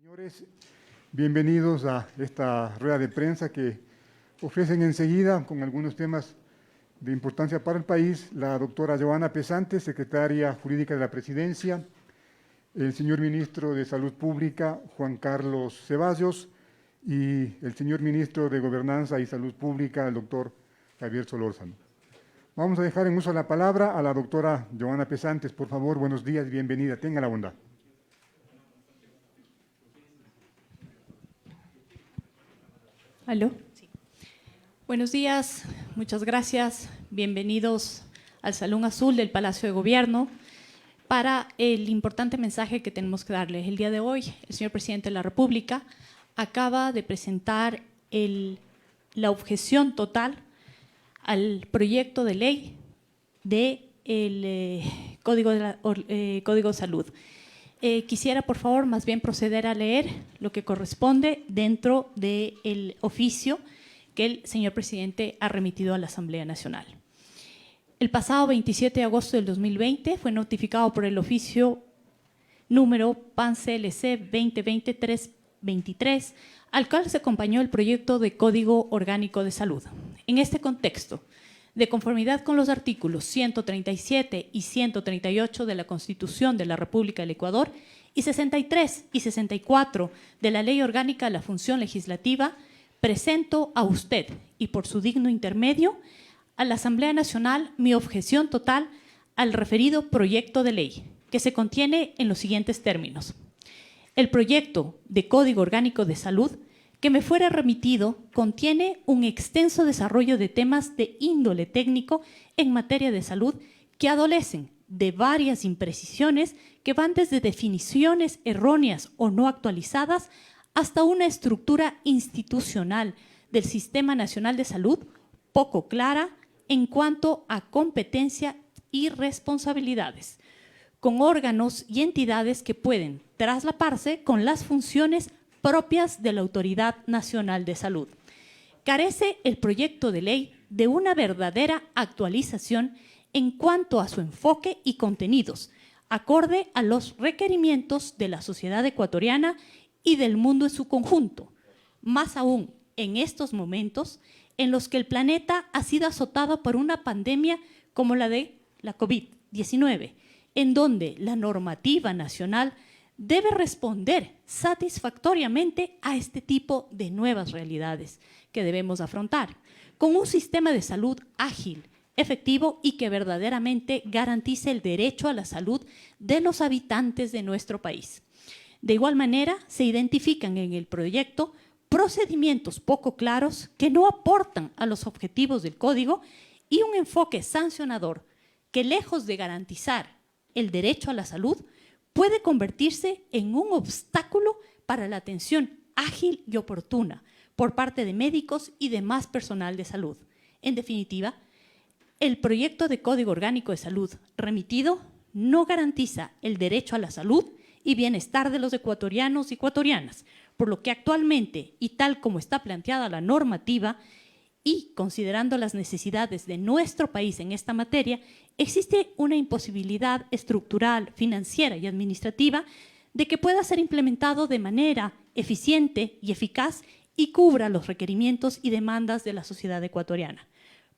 Señores, bienvenidos a esta rueda de prensa que ofrecen enseguida con algunos temas de importancia para el país la doctora Joana Pesante, secretaria jurídica de la Presidencia, el señor ministro de Salud Pública, Juan Carlos Ceballos, y el señor ministro de Gobernanza y Salud Pública, el doctor Javier Solórzano. Vamos a dejar en uso la palabra a la doctora Joana Pesantes. Por favor, buenos días y bienvenida. Tenga la bondad. ¿Aló? Sí. Buenos días, muchas gracias. Bienvenidos al Salón Azul del Palacio de Gobierno para el importante mensaje que tenemos que darles. El día de hoy, el señor presidente de la República acaba de presentar la objeción total al proyecto de ley del Código de Salud. Quisiera, por favor, más bien proceder a leer lo que corresponde dentro del oficio que el señor presidente ha remitido a la Asamblea Nacional. El pasado 27 de agosto del 2020 fue notificado por el oficio número PAN-CLC 2020-323, al cual se acompañó el proyecto de Código Orgánico de Salud. En este contexto, de conformidad con los artículos 137 y 138 de la Constitución de la República del Ecuador y 63 y 64 de la Ley Orgánica de la Función Legislativa, presento a usted y por su digno intermedio a la Asamblea Nacional mi objeción total al referido proyecto de ley, que se contiene en los siguientes términos. El proyecto de Código Orgánico de Salud que me fuera remitido contiene un extenso desarrollo de temas de índole técnico en materia de salud que adolecen de varias imprecisiones que van desde definiciones erróneas o no actualizadas hasta una estructura institucional del Sistema Nacional de Salud poco clara en cuanto a competencia y responsabilidades, con órganos y entidades que pueden traslaparse con las funciones propias de la Autoridad Nacional de Salud. Carece el proyecto de ley de una verdadera actualización en cuanto a su enfoque y contenidos, acorde a los requerimientos de la sociedad ecuatoriana y del mundo en su conjunto, más aún en estos momentos en los que el planeta ha sido azotado por una pandemia como la de la COVID-19, en donde la normativa nacional debe responder satisfactoriamente a este tipo de nuevas realidades que debemos afrontar, con un sistema de salud ágil, efectivo y que verdaderamente garantice el derecho a la salud de los habitantes de nuestro país. De igual manera, se identifican en el proyecto procedimientos poco claros que no aportan a los objetivos del Código y un enfoque sancionador que, lejos de garantizar el derecho a la salud, puede convertirse en un obstáculo para la atención ágil y oportuna por parte de médicos y demás personal de salud. En definitiva, el proyecto de Código Orgánico de Salud remitido no garantiza el derecho a la salud y bienestar de los ecuatorianos y ecuatorianas, por lo que actualmente, y tal como está planteada la normativa, y considerando las necesidades de nuestro país en esta materia, existe una imposibilidad estructural, financiera y administrativa de que pueda ser implementado de manera eficiente y eficaz y cubra los requerimientos y demandas de la sociedad ecuatoriana.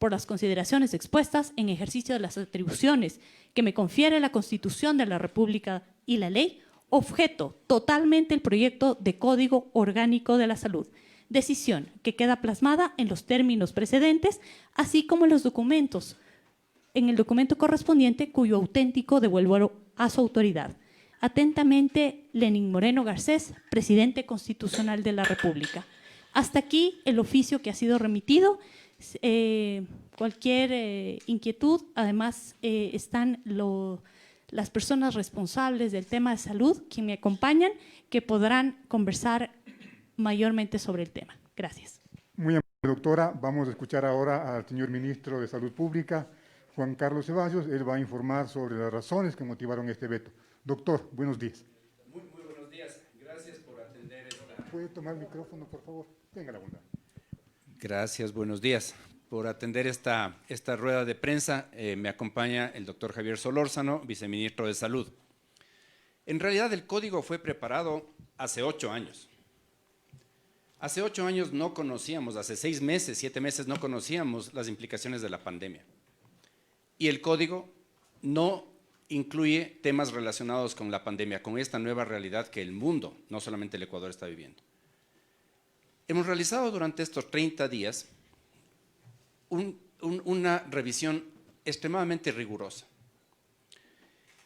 Por las consideraciones expuestas en ejercicio de las atribuciones que me confiere la Constitución de la República y la ley, objeto totalmente el proyecto de Código Orgánico de la Salud, decisión que queda plasmada en los términos precedentes, así como en los documentos, en el documento correspondiente cuyo auténtico devuelvo a su autoridad. Atentamente, Lenín Moreno Garcés, Presidente Constitucional de la República. Hasta aquí el oficio que ha sido remitido. Cualquier inquietud, además están las personas responsables del tema de salud, quienes me acompañan, que podrán conversar mayormente sobre el tema. Gracias. Muy amable, doctora. Vamos a escuchar ahora al señor ministro de Salud Pública, Juan Carlos Ceballos. Él va a informar sobre las razones que motivaron este veto. Doctor, buenos días. Muy buenos días. Gracias por atender esta… ¿Puede tomar el micrófono, por favor? Tenga la bondad. Gracias, buenos días. Por atender esta rueda de prensa, me acompaña el doctor Javier Solórzano, viceministro de Salud. En realidad el código fue preparado hace 8 años. Hace 8 años no conocíamos, hace 6 meses, 7 meses no conocíamos las implicaciones de la pandemia. Y el código no incluye temas relacionados con la pandemia, con esta nueva realidad que el mundo, no solamente el Ecuador, está viviendo. Hemos realizado durante estos 30 días una revisión extremadamente rigurosa.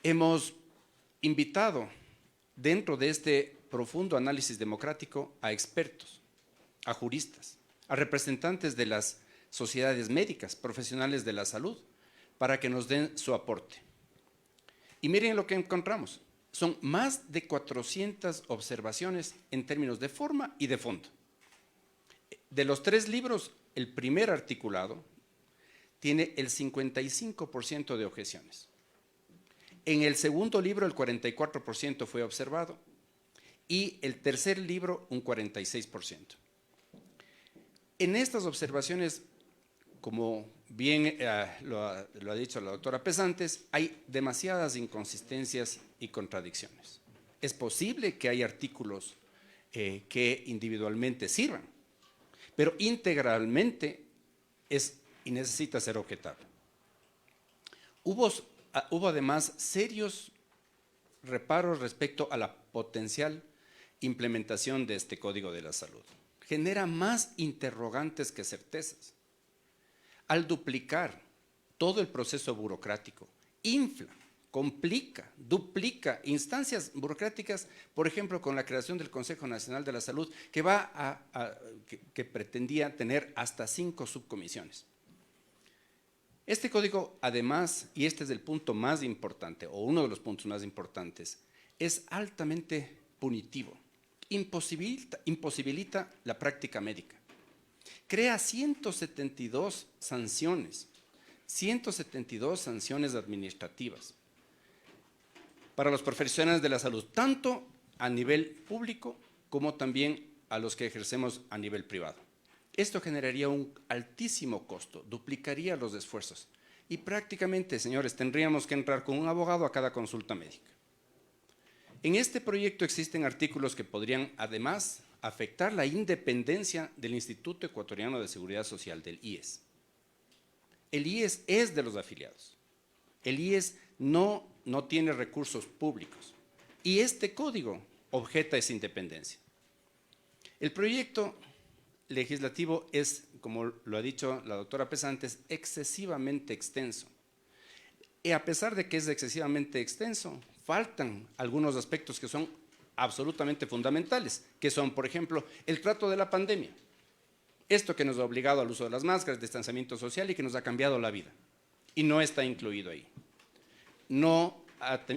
Hemos invitado dentro de este profundo análisis democrático a expertos, a juristas, a representantes de las sociedades médicas, profesionales de la salud, para que nos den su aporte. Y miren lo que encontramos. Son más de 400 observaciones en términos de forma y de fondo. De los 3 libros, el primer articulado tiene el 55% de objeciones. En el segundo libro, el 44% fue observado y el tercer libro, un 46%. En estas observaciones, como bien lo ha dicho la doctora Pesantes, hay demasiadas inconsistencias y contradicciones. Es posible que hay artículos que individualmente sirvan, pero integralmente es y necesita ser objetable. Hubo además serios reparos respecto a la potencial implementación de este Código de la Salud. Genera más interrogantes que certezas. Al duplicar todo el proceso burocrático, infla, complica, duplica instancias burocráticas, por ejemplo, con la creación del Consejo Nacional de la Salud, que pretendía tener hasta 5 subcomisiones. Este código, además, y este es el punto más importante, o uno de los puntos más importantes, es altamente punitivo, imposibilita la práctica médica. Crea 172 sanciones administrativas para los profesionales de la salud, tanto a nivel público como también a los que ejercemos a nivel privado. Esto generaría un altísimo costo, duplicaría los esfuerzos y prácticamente, señores, tendríamos que entrar con un abogado a cada consulta médica. En este proyecto existen artículos que podrían además afectar la independencia del Instituto Ecuatoriano de Seguridad Social, del IES. El IES es de los afiliados. El IES no tiene recursos públicos y este código objeta esa independencia. El proyecto legislativo es, como lo ha dicho la doctora Pesantes, excesivamente extenso. Y a pesar de que es excesivamente extenso, faltan algunos aspectos que son absolutamente fundamentales, que son, por ejemplo, el trato de la pandemia. Esto que nos ha obligado al uso de las máscaras, distanciamiento social y que nos ha cambiado la vida. Y no está incluido ahí. No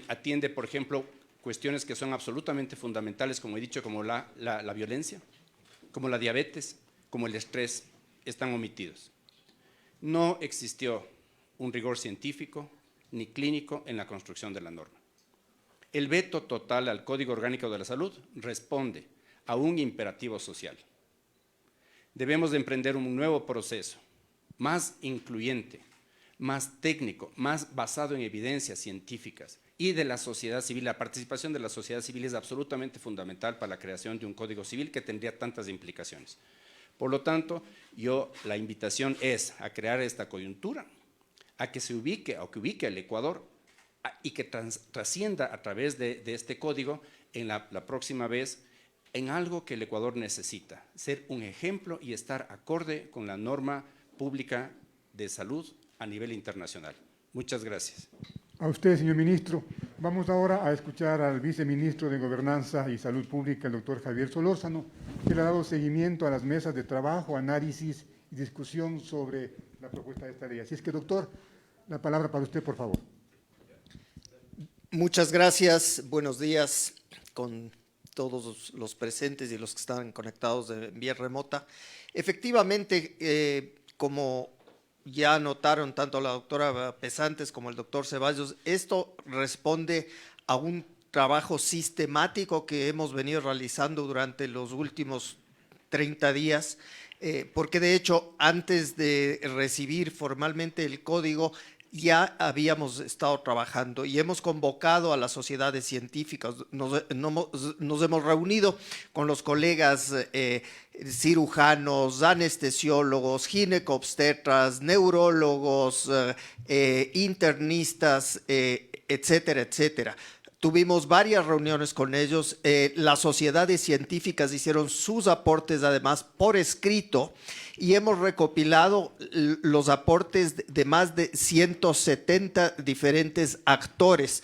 atiende, por ejemplo, cuestiones que son absolutamente fundamentales, como he dicho, como la violencia, como la diabetes, como el estrés, están omitidos. No existió un rigor científico ni clínico en la construcción de la norma. El veto total al Código Orgánico de la Salud responde a un imperativo social. Debemos de emprender un nuevo proceso, más incluyente, más técnico, más basado en evidencias científicas y de la sociedad civil. La participación de la sociedad civil es absolutamente fundamental para la creación de un Código Civil que tendría tantas implicaciones. Por lo tanto, la invitación es a crear esta coyuntura, a que se ubique al Ecuador y que trascienda a través de este código en la próxima vez en algo que el Ecuador necesita, ser un ejemplo y estar acorde con la norma pública de salud a nivel internacional. Muchas gracias. A usted, señor ministro. Vamos ahora a escuchar al viceministro de Gobernanza y Salud Pública, el doctor Javier Solórzano, que le ha dado seguimiento a las mesas de trabajo, análisis y discusión sobre la propuesta de esta ley. Así es que, doctor, la palabra para usted, por favor. Muchas gracias. Buenos días con todos los presentes y los que están conectados de vía remota. Efectivamente, como ya notaron tanto la doctora Pesantes como el doctor Ceballos, esto responde a un trabajo sistemático que hemos venido realizando durante los últimos 30 días, porque de hecho antes de recibir formalmente el código ya habíamos estado trabajando y hemos convocado a las sociedades científicas, nos hemos reunido con los colegas cirujanos, anestesiólogos, ginecobstetras, neurólogos, internistas, etcétera, etcétera. Tuvimos varias reuniones con ellos, las sociedades científicas hicieron sus aportes además por escrito y hemos recopilado los aportes de más de 170 diferentes actores,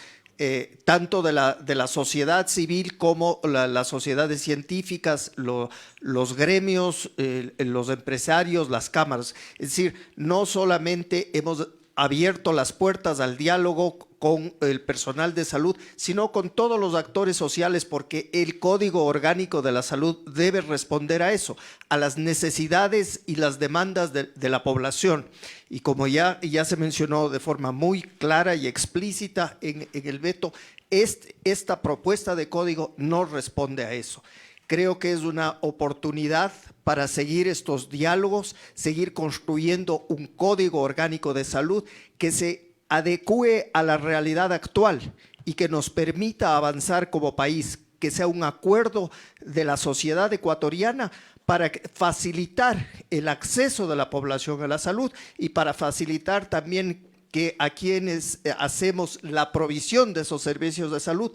tanto de la sociedad civil como las sociedades científicas, los gremios, los empresarios, las cámaras. Es decir, no solamente hemos abierto las puertas al diálogo con el personal de salud, sino con todos los actores sociales, porque el Código Orgánico de la Salud debe responder a eso, a las necesidades y las demandas de la población. Y como ya se mencionó de forma muy clara y explícita en el veto, esta propuesta de código no responde a eso. Creo que es una oportunidad para seguir estos diálogos, seguir construyendo un código orgánico de salud que se adecue a la realidad actual y que nos permita avanzar como país, que sea un acuerdo de la sociedad ecuatoriana para facilitar el acceso de la población a la salud y para facilitar también que a quienes hacemos la provisión de esos servicios de salud,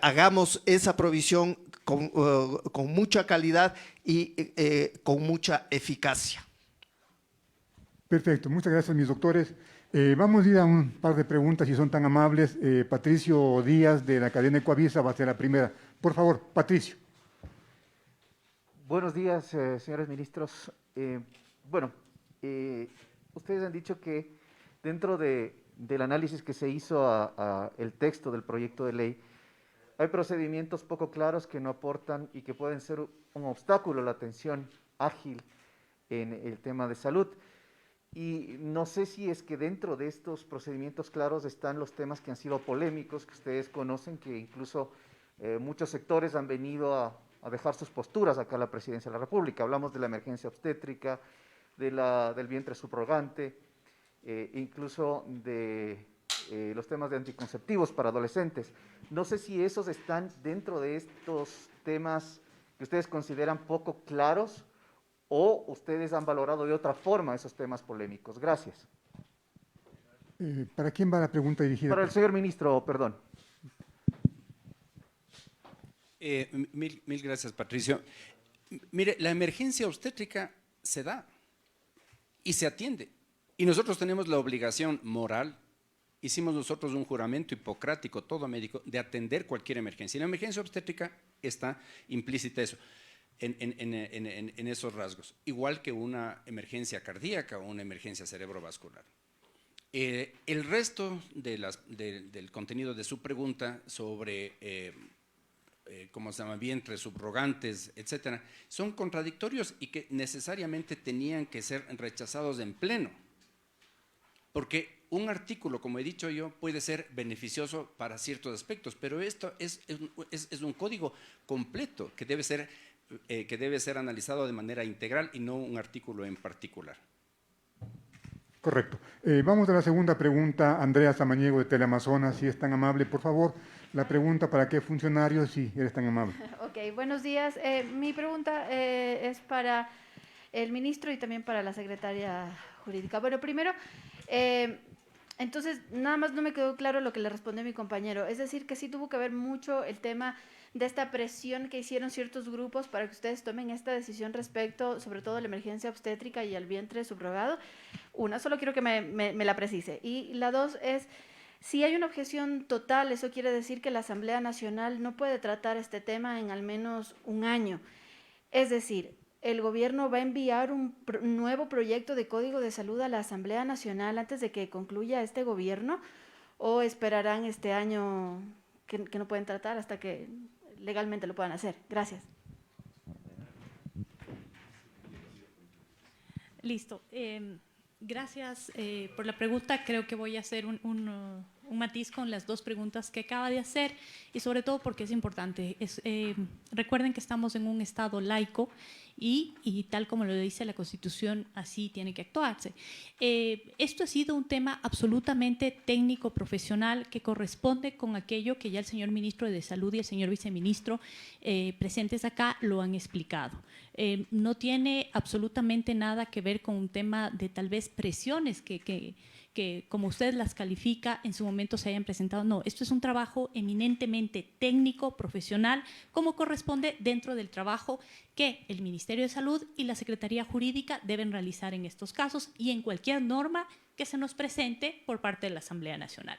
hagamos esa provisión con mucha calidad y con mucha eficacia. Perfecto, muchas gracias mis doctores. Vamos a ir a un par de preguntas, si son tan amables. Patricio Díaz, de la cadena Ecuavisa, va a ser la primera. Por favor, Patricio. Buenos días, señores ministros. Ustedes han dicho que dentro del análisis que se hizo a el texto del proyecto de ley, hay procedimientos poco claros que no aportan y que pueden ser un obstáculo a la atención ágil en el tema de salud. Y no sé si es que dentro de estos procedimientos claros están los temas que han sido polémicos, que ustedes conocen, que incluso muchos sectores han venido a dejar sus posturas acá a la Presidencia de la República. Hablamos de la emergencia obstétrica, del vientre subrogante, incluso de los temas de anticonceptivos para adolescentes. No sé si esos están dentro de estos temas que ustedes consideran poco claros o ustedes han valorado de otra forma esos temas polémicos. Gracias. ¿Para quién va la pregunta dirigida? Para el señor ministro, perdón. Mil gracias, Patricio. Mire, la emergencia obstétrica se da y se atiende. Y nosotros tenemos la obligación moral, hicimos nosotros un juramento hipocrático, todo médico, de atender cualquier emergencia. Y la emergencia obstétrica está implícita eso, en esos rasgos, igual que una emergencia cardíaca o una emergencia cerebrovascular. El resto del contenido de su pregunta sobre ¿cómo se llama? Vientres subrogantes, etcétera, son contradictorios y que necesariamente tenían que ser rechazados en pleno. Porque un artículo, como he dicho yo, puede ser beneficioso para ciertos aspectos, pero esto es un código completo que debe ser analizado de manera integral y no un artículo en particular. Correcto. Vamos a la segunda pregunta. Andrea Samaniego, de Teleamazonas, si es tan amable, por favor. La pregunta, ¿para qué funcionarios? Si eres tan amable. Ok, buenos días. Mi pregunta es para el ministro y también para la secretaria jurídica. Bueno, primero, entonces, nada más no me quedó claro lo que le respondió mi compañero. Es decir, que sí tuvo que ver mucho el tema de esta presión que hicieron ciertos grupos para que ustedes tomen esta decisión respecto, sobre todo, a la emergencia obstétrica y al vientre subrogado. Una, solo quiero que me la precise. Y la dos es, si hay una objeción total, eso quiere decir que la Asamblea Nacional no puede tratar este tema en al menos un año. Es decir, ¿el gobierno va a enviar un nuevo proyecto de Código de Salud a la Asamblea Nacional antes de que concluya este gobierno? ¿O esperarán este año que no pueden tratar hasta que legalmente lo puedan hacer? Gracias. Listo. Gracias por la pregunta. Creo que voy a hacer un matiz con las dos preguntas que acaba de hacer y sobre todo porque es importante. Recuerden que estamos en un Estado laico y tal como lo dice la Constitución, así tiene que actuarse. Esto ha sido un tema absolutamente técnico, profesional, que corresponde con aquello que ya el señor ministro de Salud y el señor viceministro presentes acá lo han explicado. No tiene absolutamente nada que ver con un tema de tal vez presiones que como usted las califica, en su momento se hayan presentado. No, esto es un trabajo eminentemente técnico, profesional, como corresponde dentro del trabajo que el Ministerio de Salud y la Secretaría Jurídica deben realizar en estos casos y en cualquier norma que se nos presente por parte de la Asamblea Nacional.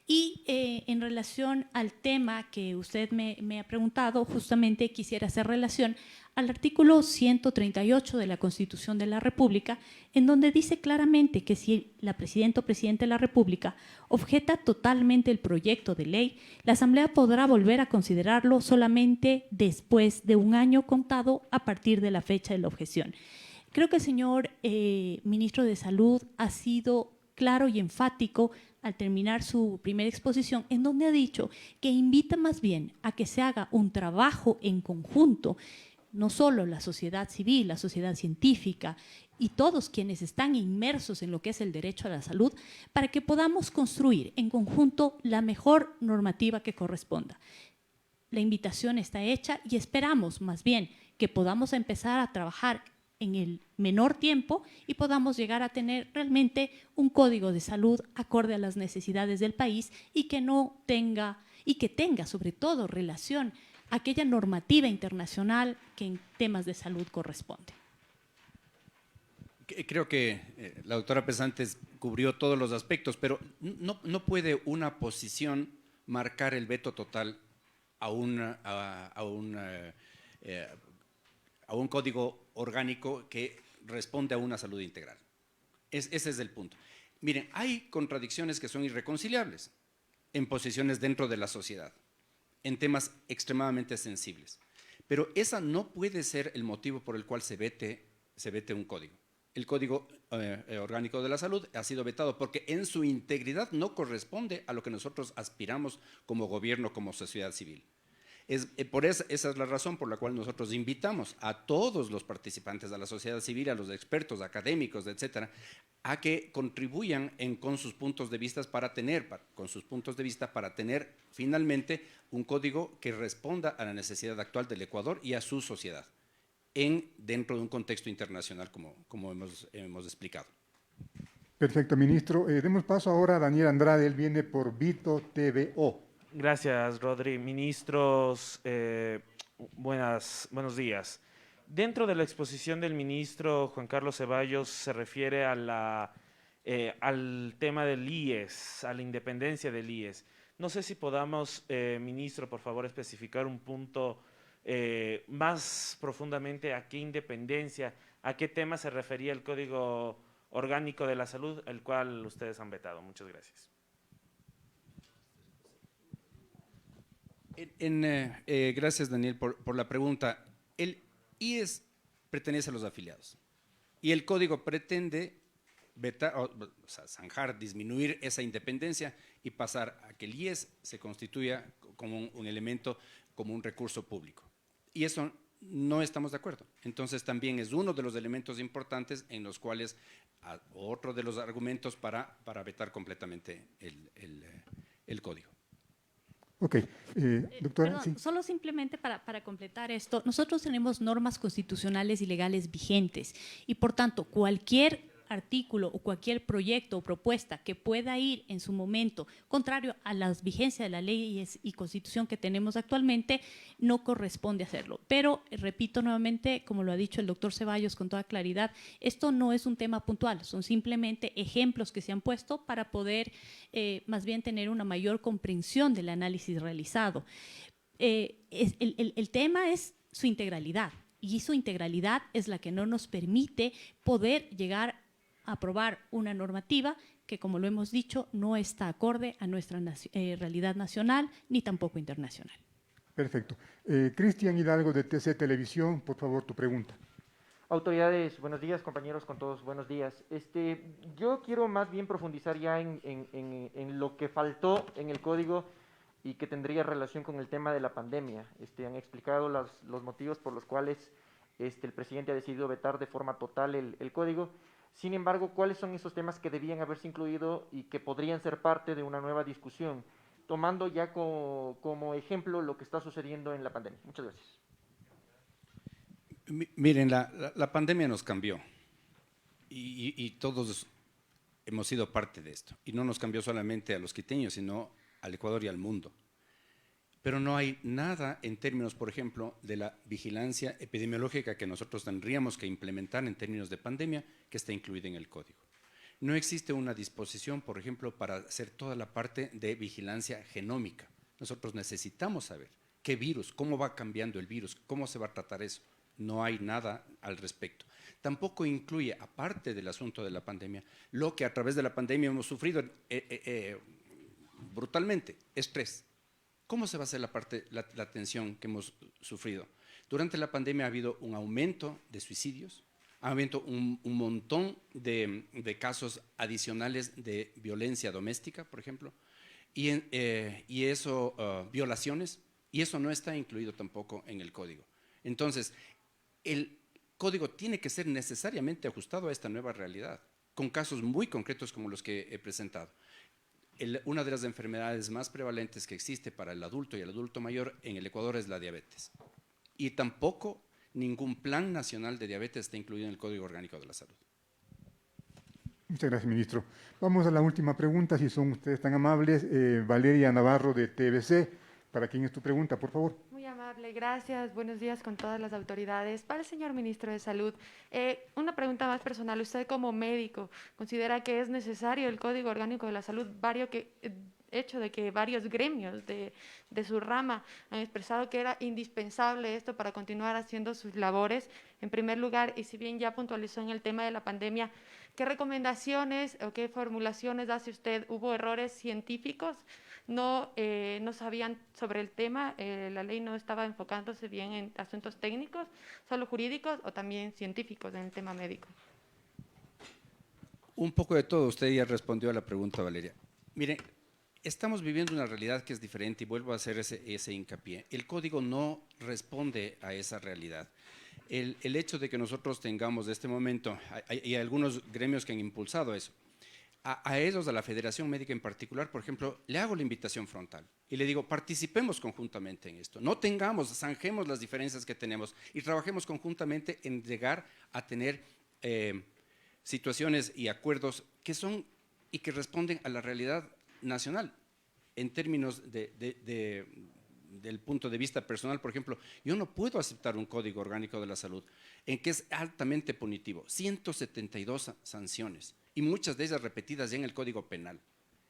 Y en relación al tema que usted me ha preguntado, justamente quisiera hacer relación al artículo 138 de la Constitución de la República, en donde dice claramente que si la presidenta o presidente de la República objeta totalmente el proyecto de ley, la Asamblea podrá volver a considerarlo solamente después de un año contado a partir de la fecha de la objeción. Creo que el señor ministro de Salud ha sido claro y enfático al terminar su primera exposición, en donde ha dicho que invita más bien a que se haga un trabajo en conjunto, no solo la sociedad civil, la sociedad científica y todos quienes están inmersos en lo que es el derecho a la salud, para que podamos construir en conjunto la mejor normativa que corresponda. La invitación está hecha y esperamos más bien que podamos empezar a trabajar en el menor tiempo y podamos llegar a tener realmente un código de salud acorde a las necesidades del país y que no tenga, y que tenga sobre todo relación a aquella normativa internacional que en temas de salud corresponde. Creo que la doctora Pesantes cubrió todos los aspectos, pero no puede una posición marcar el veto total a un código orgánico que responde a una salud integral. Ese es el punto. Miren, hay contradicciones que son irreconciliables en posiciones dentro de la sociedad, en temas extremadamente sensibles, pero esa no puede ser el motivo por el cual se vete un código. El Código Orgánico de la Salud ha sido vetado porque en su integridad no corresponde a lo que nosotros aspiramos como gobierno, como sociedad civil. Esa es la razón por la cual nosotros invitamos a todos los participantes de la sociedad civil, a los expertos, académicos, etcétera, a que contribuyan con sus puntos de vista para tener finalmente un código que responda a la necesidad actual del Ecuador y a su sociedad, dentro de un contexto internacional como hemos explicado. Perfecto, ministro. Demos paso ahora a Daniel Andrade, él viene por Vito TVO. Gracias, Rodri. Ministros, buenos días. Dentro de la exposición del ministro Juan Carlos Ceballos se refiere al tema del IES, a la independencia del IES. No sé si podamos, ministro, por favor, especificar un punto más profundamente a qué independencia, a qué tema se refería el Código Orgánico de la Salud, el cual ustedes han vetado. Muchas gracias. Gracias, Daniel, por la pregunta. El IES pertenece a los afiliados y el código pretende zanjar, disminuir esa independencia y pasar a que el IES se constituya como un elemento, como un recurso público. Y eso no estamos de acuerdo. Entonces también es uno de los elementos importantes en los cuales, otro de los argumentos para vetar completamente el código. Ok, doctora. Perdón, Sí. solo simplemente para completar esto, nosotros tenemos normas constitucionales y legales vigentes y por tanto cualquier artículo o cualquier proyecto o propuesta que pueda ir en su momento contrario a las vigencias de las leyes y constitución que tenemos actualmente, no corresponde hacerlo. Pero repito nuevamente, como lo ha dicho el doctor Ceballos con toda claridad, esto no es un tema puntual, son simplemente ejemplos que se han puesto para poder más bien tener una mayor comprensión del análisis realizado. El tema es su integralidad y su integralidad es la que no nos permite poder llegar a aprobar una normativa que, como lo hemos dicho, no está acorde a nuestra realidad nacional ni tampoco internacional. Perfecto. Cristian Hidalgo de TC Televisión, por favor, tu pregunta. Autoridades, buenos días, compañeros con todos, buenos días. Yo quiero más bien profundizar ya en lo que faltó en el código y que tendría relación con el tema de la pandemia. Han explicado los motivos por los cuales el presidente ha decidido vetar de forma total el código. Sin embargo, ¿cuáles son esos temas que debían haberse incluido y que podrían ser parte de una nueva discusión, tomando ya como ejemplo lo que está sucediendo en la pandemia? Muchas gracias. Miren, la pandemia nos cambió y todos hemos sido parte de esto. Y no nos cambió solamente a los quiteños, sino al Ecuador y al mundo. Pero no hay nada en términos, por ejemplo, de la vigilancia epidemiológica que nosotros tendríamos que implementar en términos de pandemia que está incluida en el código. No existe una disposición, por ejemplo, para hacer toda la parte de vigilancia genómica. Nosotros necesitamos saber qué virus, cómo va cambiando el virus, cómo se va a tratar eso. No hay nada al respecto. Tampoco incluye, aparte del asunto de la pandemia, lo que a través de la pandemia hemos sufrido brutalmente, estrés. ¿Cómo se va a hacer la tensión que hemos sufrido? Durante la pandemia ha habido un aumento de suicidios, ha habido un montón de casos adicionales de violencia doméstica, por ejemplo, violaciones, y eso no está incluido tampoco en el código. Entonces, el código tiene que ser necesariamente ajustado a esta nueva realidad, con casos muy concretos como los que he presentado. Una de las enfermedades más prevalentes que existe para el adulto y el adulto mayor en el Ecuador es la diabetes. Y tampoco ningún plan nacional de diabetes está incluido en el Código Orgánico de la Salud. Muchas gracias, ministro. Vamos a la última pregunta, si son ustedes tan amables. Valeria Navarro, de TVC. ¿Para quién es tu pregunta, por favor? Muy amable, gracias. Buenos días con todas las autoridades. Para el señor ministro de Salud, una pregunta más personal. Usted como médico, ¿considera que es necesario el Código Orgánico de la Salud, hecho de que varios gremios de su rama han expresado que era indispensable esto para continuar haciendo sus labores? En primer lugar, y si bien ya puntualizó en el tema de la pandemia, ¿qué recomendaciones o qué formulaciones hace usted? ¿Hubo errores científicos? No sabían sobre el tema, la ley no estaba enfocándose bien en asuntos técnicos, solo jurídicos o también científicos en el tema médico. Un poco de todo, usted ya respondió a la pregunta, Valeria. Mire, estamos viviendo una realidad que es diferente y vuelvo a hacer ese hincapié. El código no responde a esa realidad. El hecho de que nosotros tengamos de este momento, hay algunos gremios que han impulsado eso, a ellos, a la Federación Médica en particular, por ejemplo, le hago la invitación frontal y le digo, participemos conjuntamente en esto, no zanjemos las diferencias que tenemos y trabajemos conjuntamente en llegar a tener situaciones y acuerdos que son y que responden a la realidad nacional. En términos del punto de vista personal, por ejemplo, yo no puedo aceptar un Código Orgánico de la Salud en que es altamente punitivo, 172 sanciones y muchas de ellas repetidas ya en el Código Penal.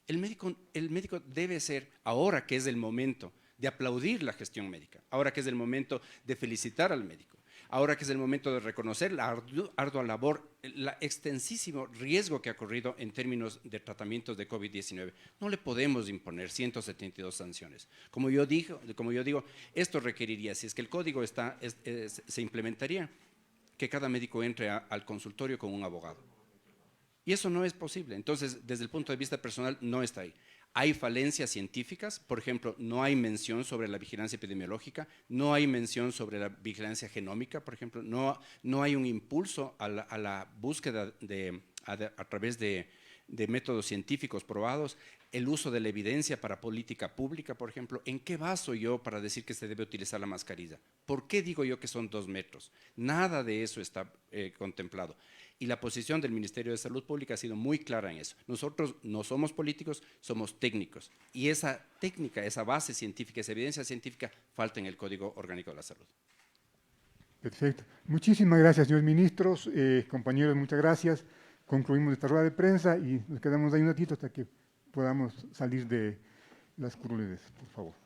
El médico debe ser, ahora que es el momento de aplaudir la gestión médica, ahora que es el momento de felicitar al médico, ahora que es el momento de reconocer la ardua labor, el extensísimo riesgo que ha corrido en términos de tratamientos de COVID-19. No le podemos imponer 172 sanciones. Como yo digo, esto requeriría, si es que el código se implementaría, que cada médico entre al consultorio con un abogado. Y eso no es posible. Entonces, desde el punto de vista personal, no está ahí. Hay falencias científicas, por ejemplo, no hay mención sobre la vigilancia epidemiológica, no hay mención sobre la vigilancia genómica, por ejemplo, no hay un impulso a la búsqueda a través de métodos científicos probados, el uso de la evidencia para política pública, por ejemplo. ¿En qué baso yo para decir que se debe utilizar la mascarilla? ¿Por qué digo yo que son 2 metros? Nada de eso está contemplado. Y la posición del Ministerio de Salud Pública ha sido muy clara en eso. Nosotros no somos políticos, somos técnicos. Y esa técnica, esa base científica, esa evidencia científica falta en el Código Orgánico de la Salud. Perfecto. Muchísimas gracias, señores ministros. Compañeros, muchas gracias. Concluimos esta rueda de prensa y nos quedamos ahí un ratito hasta que podamos salir de las curules, por favor.